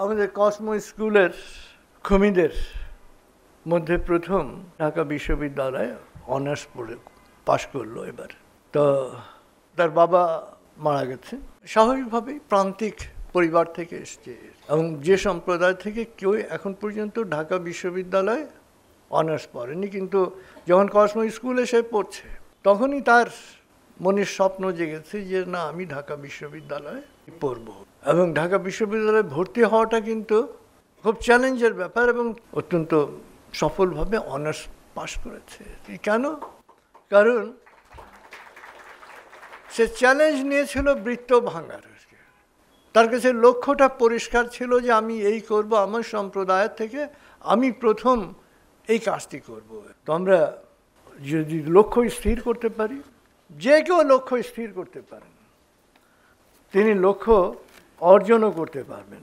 আমাদের কসমো স্কুলের খুমিদের মধ্যে প্রথম ঢাকা বিশ্ববিদ্যালয়ে অনার্স পড়ে পাশ করলো এবার। তো তার বাবা মারা গেছে, স্বাভাবিকভাবেই প্রান্তিক পরিবার থেকে এসছে, এবং যে সম্প্রদায় থেকে কেউ এখন পর্যন্ত ঢাকা বিশ্ববিদ্যালয়ে অনার্স পড়েনি। কিন্তু যখন কসমো স্কুলে সে পড়ছে তখনই তার মনের স্বপ্ন জেগেছে যে না, আমি ঢাকা বিশ্ববিদ্যালয়ে পড়ব। এবং ঢাকা বিশ্ববিদ্যালয়ে ভর্তি হওয়াটা কিন্তু খুব চ্যালেঞ্জের ব্যাপার, এবং অত্যন্ত সফলভাবে অনার্স পাশ করেছে। কেন? কারণ সে চ্যালেঞ্জ নিয়েছিল বৃত্ত ভাঙার। তার কাছে লক্ষ্যটা পরিষ্কার ছিল যে আমি এই করব, আমার সম্প্রদায়ের থেকে আমি প্রথম এই কাজটি করব। তো আমরা যদি লক্ষ্য স্থির করতে পারি, যে কেউ লক্ষ্য স্থির করতে পারেন, তিনি লক্ষ্য অর্জনও করতে পারবেন।